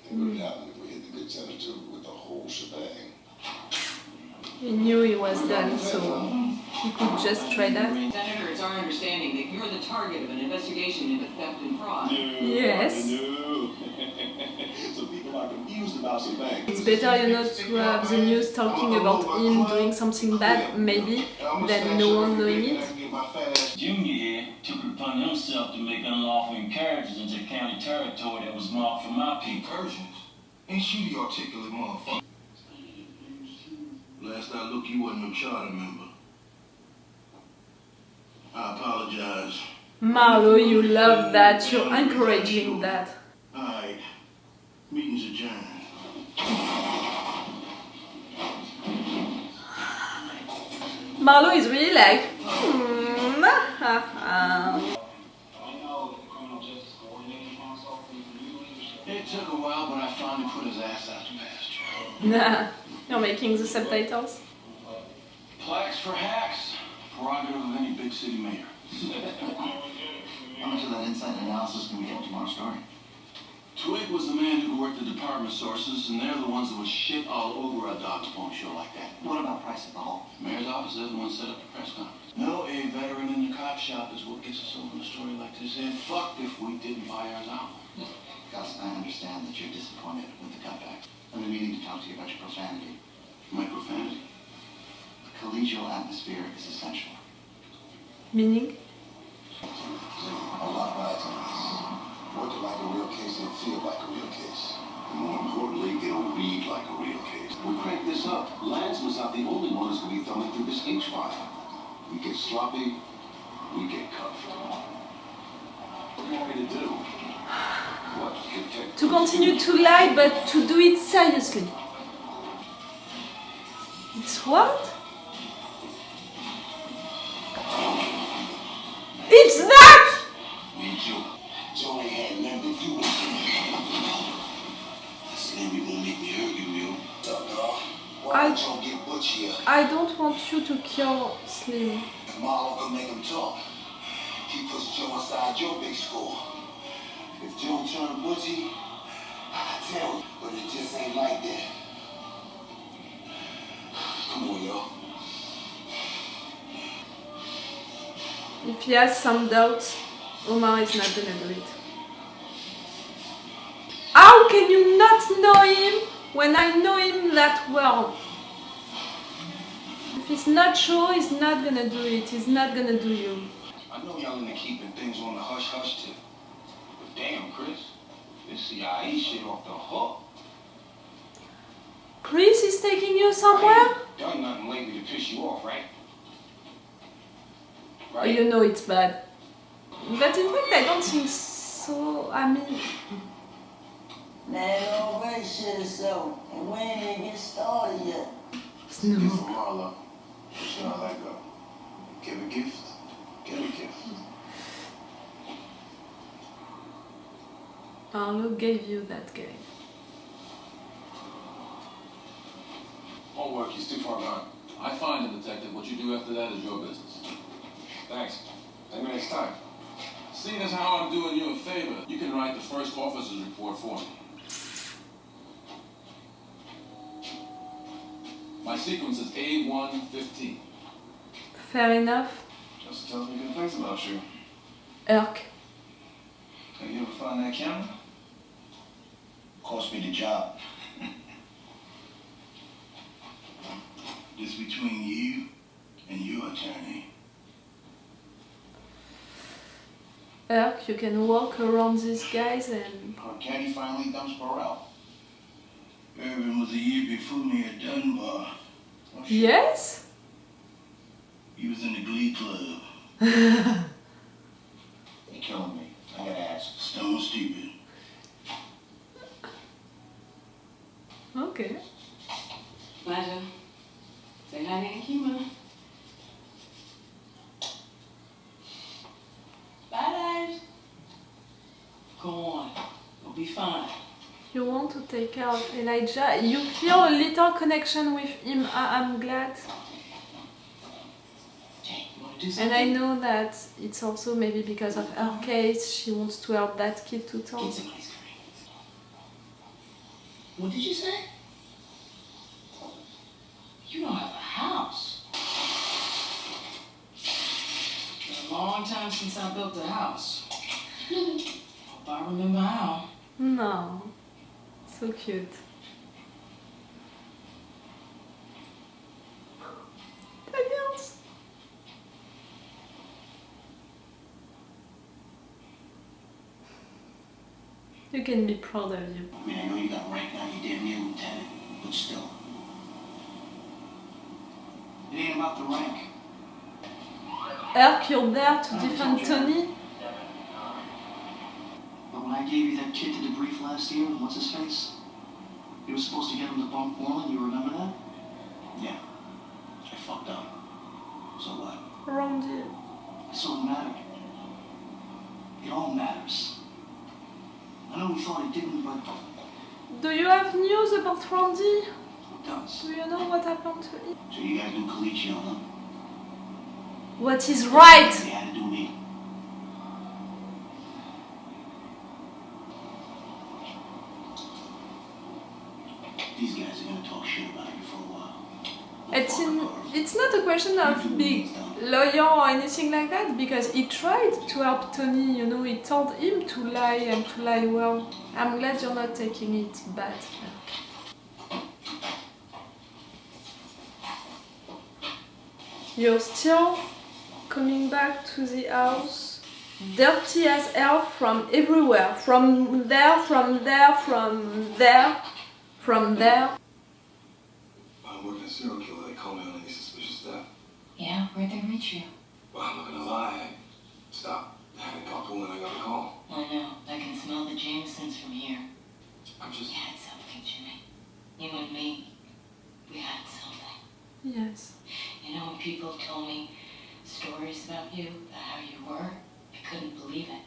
Think what would happen if we hit the good senator with the whole shebang? He knew he was done, so he could just try that. Senator, it's our understanding that you're the target of an investigation into theft and fraud. Yes. No. So people are confused about some things. It's better, you know, to have the news talking about him doing something bad, maybe, than no one knowing it. Junior here took it upon himself to make unlawful incursions into county territory that was marked for my people. Incursions? Ain't she the articulate motherfucker? Last I looked, you wasn't no charter member. I apologize. Marlo, you love that, you're encouraging that. Alright. Meeting's adjourned. Marlo is really like, It took a while, but I finally put his ass out to pasture. Nah, you're making the subtitles. Plaques for hacks. Prerogative of any big city mayor. How much of that insight analysis can we get in tomorrow's story? Twig was the man who worked the department sources, and they're the ones that would shit all over a dog's bone show like that. What about Price at the Hall? Mayor's office is the one set up the press conference. No, a veteran in the cop shop is what gets us over a story like this. And fuck if we didn't buy ours out. Gus, I understand that you're disappointed with the cutbacks. I've been meaning to talk to you about your profanity. My profanity. The collegial atmosphere is essential. Meaning? A lot of items. Working like a real case and feel like a real case. And more importantly, it'll read like a real case. We crank this up. Lance was not the only one who's going to be thumbing through this H-file. We get sloppy, we get cuffed. What do you want me to do? What? To continue to lie, but to do it seriously. It's what? It's that! Me too. Johnny had nothing to do with it. Slim, you gonna make me hurt you, yo. Tough dog. Why don't y'all get Butch here? I don't want you to kill Slim. If Marlo can make him talk, he puts Joe inside your big score. If Joe turned Butchie, I tell you, but it just ain't like that. Come on, yo. If he has some doubts, Omar is not gonna do it. How can you not know him when I know him that well? If he's not sure, he's not gonna do it. He's not gonna do you. I know y'all into keeping things on the hush-hush tip. But damn, Chris, this CIA shit off the hook. Chris is taking you somewhere? Done nothing lately to piss you off, right? You know it's bad. But in fact, I don't think so. I mean... Man, don't waste shit so. And we ain't even get started yet. Give from Marlo. See how that go. Give a gift. Get a gift. Marlo gave you that guy. Won't work, he's too far gone. I find him, detective. What you do after that is your business. Thanks. Maybe next time. Seeing as how I'm doing you a favor, you can write the first officer's report for me. My sequence is A115. Fair enough. Just tells me good things about you. Irk. Have you ever find that camera? Cost me the job. This between you and your attorney. Irk, you can walk around these guys and... Caddy finally dumps Burrell. Irvin was a year before me at Dunbar. Oh, shit. Yes? He was in the Glee Club. You're killing me. I gotta ask. Stone stupid. Okay. Pleasure. Say hi to Aunt Kima. Bye, Dave. Go on. You'll be fine. You want to take care of Elijah. You feel a little connection with him. I'm glad. Jay, you want to do And something? I know that it's also maybe because of her case. She wants to help that kid to talk. Get some ice cream. What did you say? You don't have a house. Been a long time since I built a house. Hope I remember how. No. So cute. Daniels. You can be proud of you. I mean, I know you got rank now, you damn near lieutenant, but still. It ain't about the rank. Herc, you're there to defend Tony? But when I gave you that kid to debrief last year, what's his face? You were supposed to get him to bunk Borland, you remember that? Yeah. I fucked up. So what? Randy. So it mattered. It all matters. I know we thought it didn't, but Do you have news about Randy? it does. Do you know what happened to him? So you guys do Colicchio, huh? What is right? They had to do me. These guys are gonna talk shit about you for a while. It's not a question of being lawyer or anything like that, because he tried to help Tony, you know, he told him to lie and to lie well. I'm glad you're not taking it bad. You're still coming back to the house, dirty as hell from everywhere, from there, from there, from there, from there. I'm working a serial killer. They call me on any suspicious stuff. Yeah, where'd they reach you? Well, I'm not gonna lie. Stop. I had a couple when I got the call. I know. I can smell the Jamesons from here. I'm just... We had something, Jimmy. You and me. We had something. Yes. You know, when people told me stories about you, about how you were, I couldn't believe it.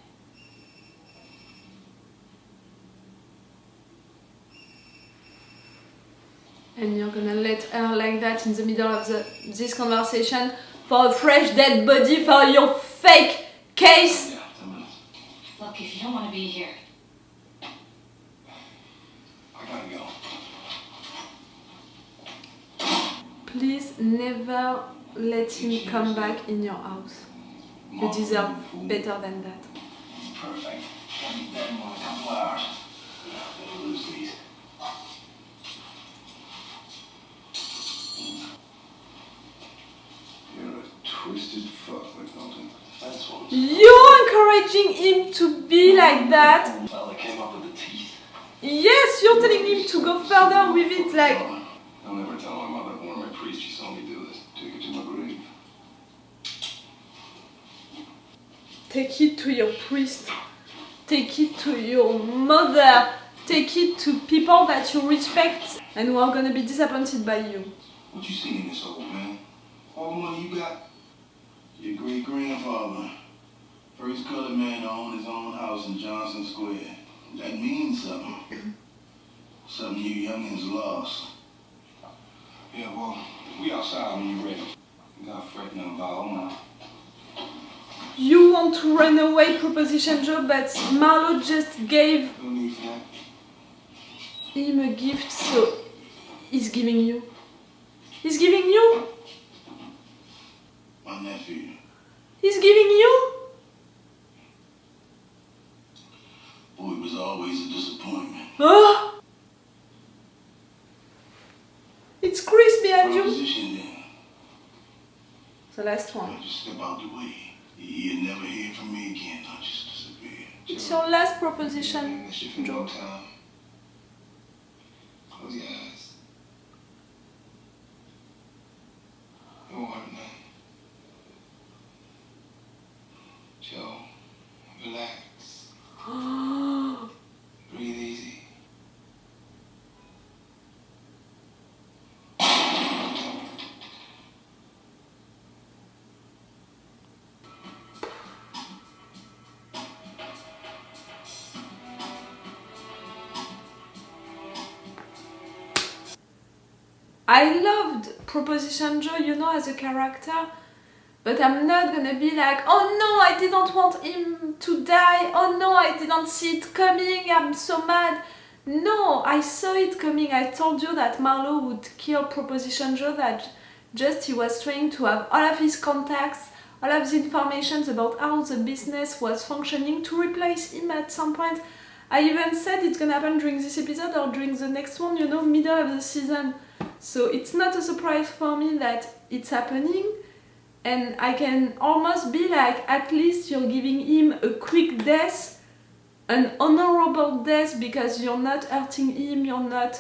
And you're gonna let her like that in the middle of this conversation for a fresh dead body for your fake case? Yeah, 10 minutes. Look, if you don't want to be here, I gotta go. Please never let him come back in your house. You deserve better than that. Perfect. I'll be dead in a couple hours. Better lose these. You're a twisted fuck, McNulty. That's what You're encouraging him to be like that. fella came up with the teeth. Yes, you're telling him to go further with it, like... I'll never tell my mother or my priest she saw me do this. Take it to my grave. Take it to your priest. Take it to your mother. Take it to people that you respect and who are gonna be disappointed by you. What you see in this old man? All the money you got? Your great-grandfather. First colored man to own his own house in Johnson Square. That means something. Something you youngins lost. Yeah, well, we outside when you ready. You got fretting about Omar. You want to run away, Proposition Joe, but Marlo just gave No need for that. him a gift, so he's giving you. He's giving you? My nephew. He's giving you? Boy, it was always a disappointment. Oh! It's Chris behind you. Proposition then. The last one. Just step out the way. You'll never hear from me again. I'll just disappear. It's your last proposition, Miss you for no time. Close your eyes. It won't hurt nothing. Joe, relax. Breathe easy. I loved Proposition Joe, you know, as a character, but I'm not gonna be like, oh no, I didn't want him to die, oh no, I didn't see it coming, I'm so mad. No, I saw it coming. I told you that Marlo would kill Proposition Joe, that just he was trying to have all of his contacts, all of the information about how the business was functioning to replace him at some point. I even said it's gonna happen during this episode or during the next one, you know, middle of the season. So it's not a surprise for me that it's happening. And I can almost be like, at least you're giving him a quick death, an honorable death, because you're not hurting him, you're not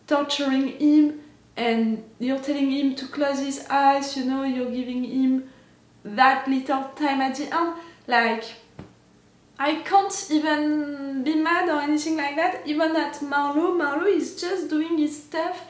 torturing him, and you're telling him to close his eyes, you know, you're giving him that little time at the end. Like, I can't even be mad or anything like that, even at Marlo. Marlo is just doing his stuff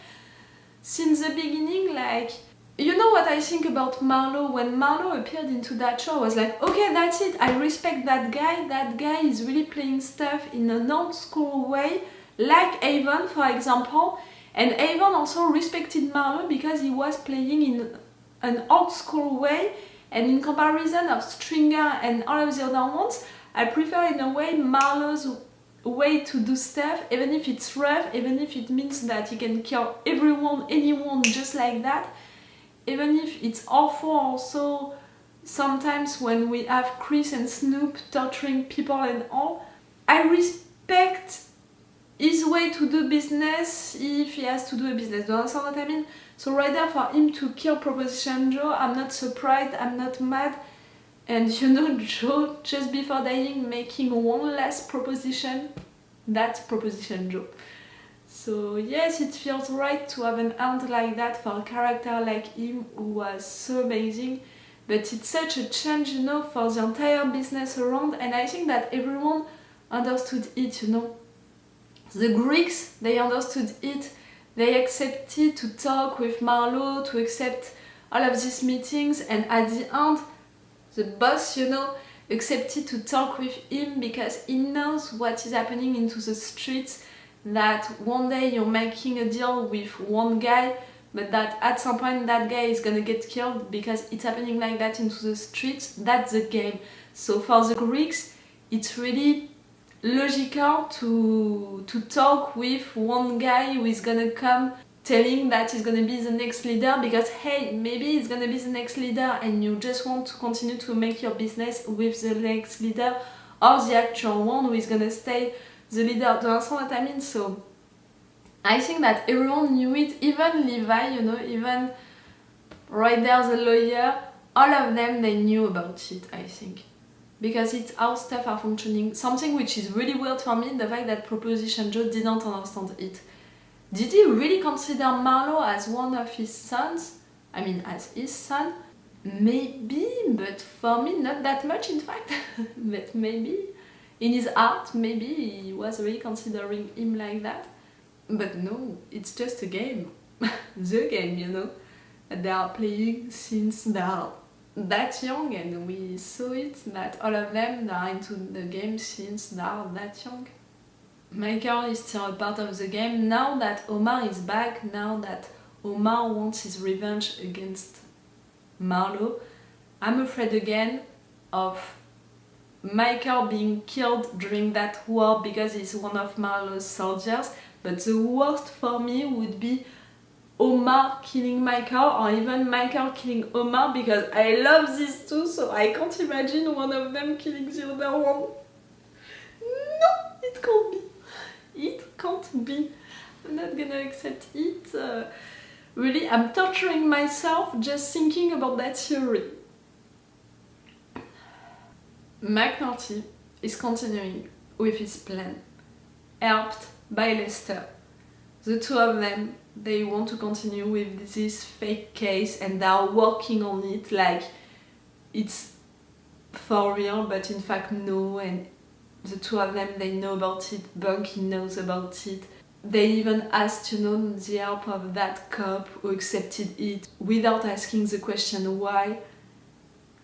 since the beginning. Like, you know what I think about Marlo? When Marlo appeared into that show, I was like, okay, that's it, I respect that guy. That guy is really playing stuff in an old school way, like Avon, for example. And Avon also respected Marlo because he was playing in an old school way, and in comparison of Stringer and all of the other ones, I prefer in a way Marlo's way to do stuff, even if it's rough, even if it means that he can kill everyone, anyone just like that, even if it's awful also sometimes when we have Chris and Snoop torturing people and all. I respect his way to do business if he has to do a business. Do you understand what I mean? So right there, for him to kill Proposition Joe, I'm not surprised, I'm not mad. And you know, Joe, just before dying, making one last proposition, that's Proposition Joe. So yes, it feels right to have an end like that for a character like him who was so amazing. But it's such a change, you know, for the entire business around, and I think that everyone understood it, you know. The Greeks, they understood it. They accepted to talk with Marlo, to accept all of these meetings, and at the end, the boss, you know, accepted to talk with him because he knows what is happening into the streets, that one day you're making a deal with one guy, but that at some point that guy is gonna get killed because it's happening like that into the streets. That's the game. So for the Greeks, it's really logical to talk with one guy who is gonna come telling that he's gonna be the next leader, because hey, maybe he's gonna be the next leader and you just want to continue to make your business with the next leader, or the actual one who is gonna stay the leader. Do you understand what I mean? So I think that everyone knew it, even Levi, you know, even right there the lawyer, all of them, they knew about it, I think. Because it's how stuff are functioning. Something which is really weird for me, the fact that Proposition Joe didn't understand it. Did he really consider Marlo as one of his sons? I mean, as his son? Maybe, but for me, not that much in fact. But maybe, in his heart, maybe he was really considering him like that. But no, it's just a game. The game, you know. They are playing since they are that young, and we saw it that all of them are into the game since they are that young. Michael is still a part of the game now that Omar is back, now that Omar wants his revenge against Marlo. I'm afraid again of Michael being killed during that war because he's one of Marlo's soldiers, but the worst for me would be Omar killing Michael, or even Michael killing Omar, because I love these two, so I can't imagine one of them killing the other one. No, it can't be. It can't be. I'm not gonna accept it. Really, I'm torturing myself just thinking about that theory. McNulty is continuing with his plan, helped by Lester. The two of them, they want to continue with this fake case and they are working on it like it's for real, but in fact no, and the two of them, they know about it, Bunky knows about it. They even asked, you know, the help of that cop who accepted it without asking the question why.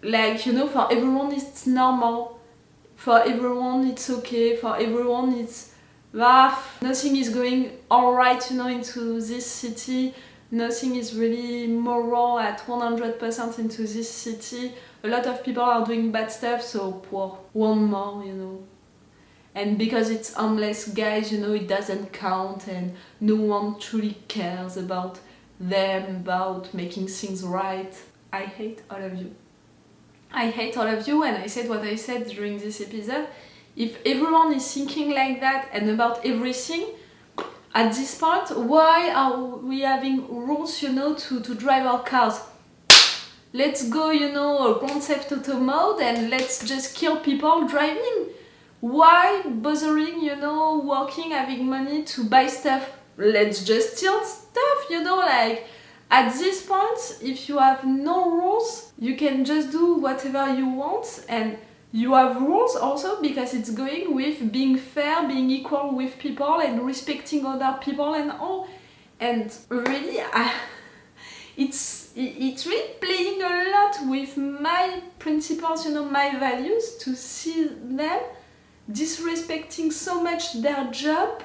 Like, you know, for everyone it's normal, for everyone it's okay, for everyone it's nothing is going alright, you know, into this city, nothing is really moral at 100% into this city. A lot of people are doing bad stuff, so poor, one more, you know. and because it's homeless guys, you know, it doesn't count and no one truly cares about them, about making things right. I hate all of you. I hate all of you, and I said what I said during this episode. If everyone is thinking like that and about everything, at this point, why are we having rules, you know, to drive our cars? Let's go, you know, Grand Theft Auto mode and let's just kill people driving. Why bothering, you know, working, having money to buy stuff? Let's just steal stuff, you know, like at this point, if you have no rules, you can just do whatever you want, and you have rules also because it's going with being fair, being equal with people and respecting other people and all. And really, it's really playing a lot with my principles, you know, my values, to see them disrespecting so much their job,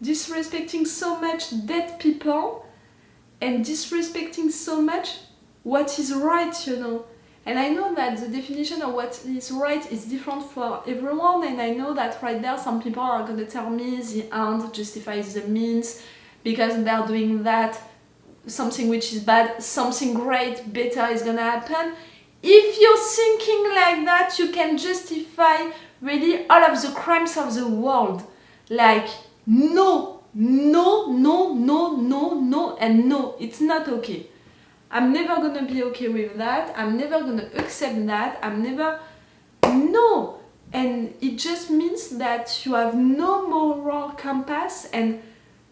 disrespecting so much dead people, and disrespecting so much what is right, you know. And I know that the definition of what is right is different for everyone, and I know that right there some people are gonna tell me the end justifies the means, because they're doing that, something which is bad, something great, better is gonna happen. If you're thinking like that, you can justify really all of the crimes of the world. Like, no, no, no, no, no, no, and no, it's not okay. I'm never gonna be okay with that. I'm never gonna accept that. No! And it just means that you have no moral compass, and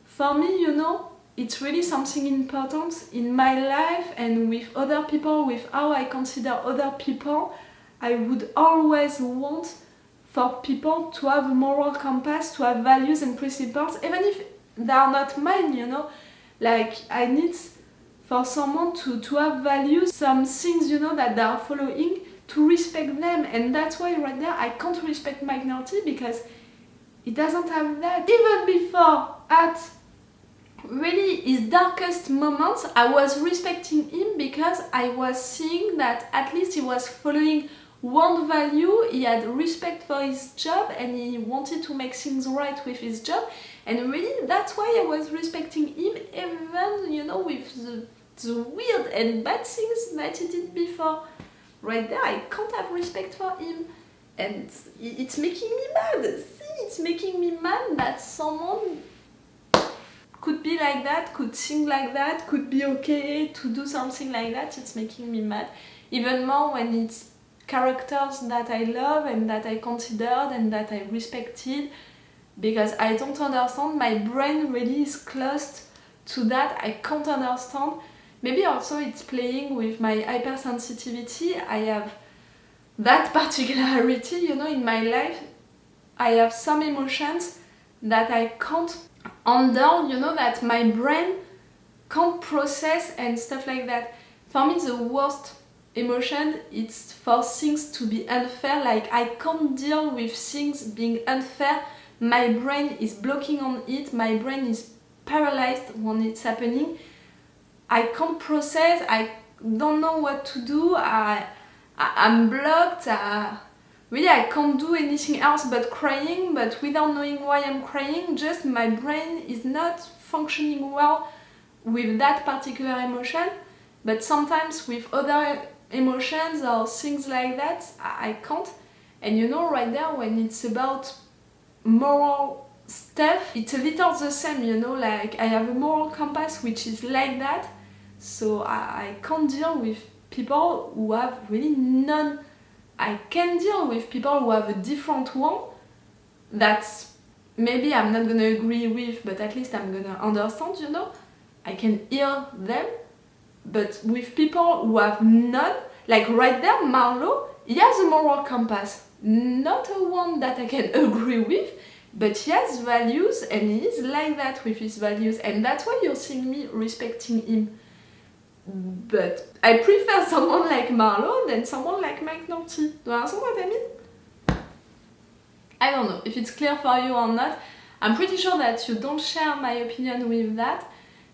for me, you know, it's really something important in my life and with other people, with how I consider other people. I would always want for people to have a moral compass, to have values and principles, even if they are not mine, you know. Like, I need for someone to have values, some things, you know, that they are following, to respect them. And that's why right there I can't respect McNulty, because he doesn't have that. Even before, at really his darkest moments, I was respecting him because I was seeing that at least he was following one value, he had respect for his job and he wanted to make things right with his job. And really, that's why I was respecting him, even, you know, with the weird and bad things that he did before. Right there, I can't have respect for him. And it's making me mad. See, it's making me mad that someone could be like that, could think like that, could be okay to do something like that. It's making me mad. Even more when it's characters that I love and that I considered and that I respected, because I don't understand. My brain really is closed to that. I can't understand. Maybe also it's playing with my hypersensitivity. I have that particularity, you know, in my life. I have some emotions that I can't handle, you know, that my brain can't process and stuff like that. For me, the worst emotion, it's for things to be unfair. Like, I can't deal with things being unfair. My brain is blocking on it. My brain is paralyzed when it's happening. I can't process. I don't know what to do. I'm blocked. Really, I can't do anything else but crying, but without knowing why I'm crying. Just my brain is not functioning well with that particular emotion. But sometimes with other emotions or things like that, I can't. And you know, right there, when it's about moral stuff, it's a little the same, you know, like I have a moral compass which is like that, so I can't deal with people who have really none. I can deal with people who have a different one that's maybe I'm not gonna agree with, but at least I'm gonna understand, you know. I can hear them. But with people who have none, like right there, Marlo, he has a moral compass. Not a one that I can agree with, but he has values and he is like that with his values. And that's why you're seeing me respecting him. But I prefer someone like Marlo than someone like McNulty. Do you understand what I mean? I don't know if it's clear for you or not. I'm pretty sure that you don't share my opinion with that.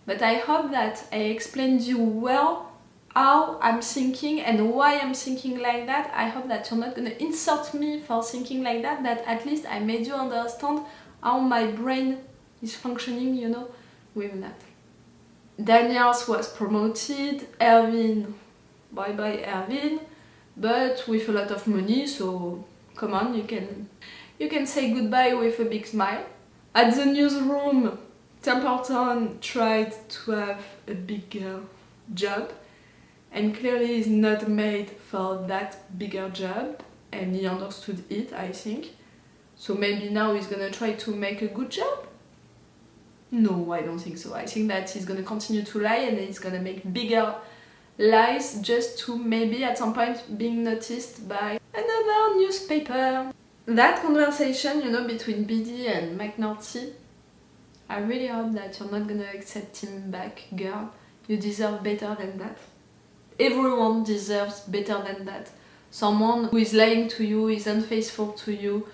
But I hope that I explained you well how I'm thinking and why I'm thinking like that. I hope that you're not gonna insult me for thinking like that, that at least I made you understand how my brain is functioning, you know, with that. Daniels was promoted, Erwin, bye bye Erwin, but with a lot of money, so come on, you can say goodbye with a big smile. At the newsroom, Templeton tried to have a bigger job, and clearly is not made for that bigger job, and he understood it, I think. So maybe now he's gonna try to make a good job? No, I don't think so. I think that he's gonna continue to lie and he's gonna make bigger lies just to maybe at some point being noticed by another newspaper. That conversation, you know, between BD and McNulty, I really hope that you're not gonna accept him back, girl. You deserve better than that. Everyone deserves better than that. Someone who is lying to you, is unfaithful to you,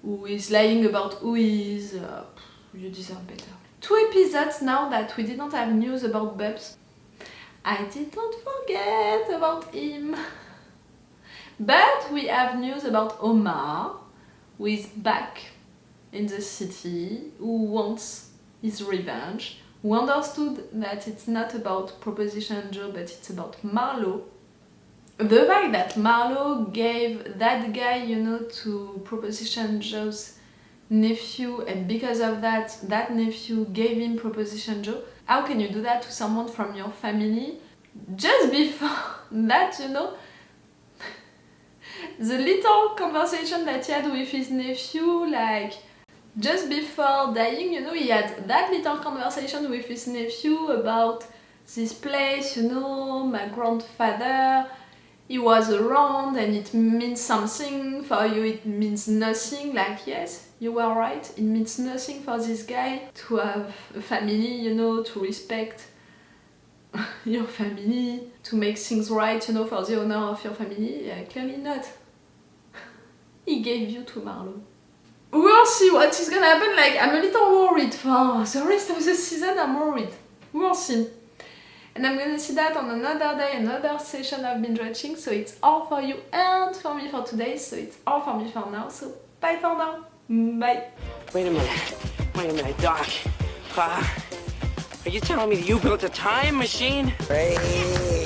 who is lying about who he is, you deserve better. 2 episodes now that we didn't have news about Bubs. I didn't forget about him. But we have news about Omar, who is back in the city, who wants his revenge, who understood that it's not about Proposition Joe, but it's about Marlo. The fact that Marlo gave that guy, you know, to Proposition Joe's nephew, and because of that, that nephew gave him Proposition Joe. How can you do that to someone from your family? Just before that, you know, the little conversation that he had with his nephew, like, just before dying, you know, he had that little conversation with his nephew about this place, you know, my grandfather, he was around and it means something, for you it means nothing, like, yes, you were right, it means nothing for this guy to have a family, you know, to respect your family, to make things right, you know, for the honor of your family. Clearly not. He gave you to Marlo. We'll see what is gonna happen. Like, I'm a little worried for the rest of the season. I'm worried. We'll see. And I'm gonna see that on another day, another session I've been watching. So it's all for you and for me for today. So it's all for me for now. So bye for now. Bye. Wait a minute, Doc. Are you telling me that you built a time machine? Hey.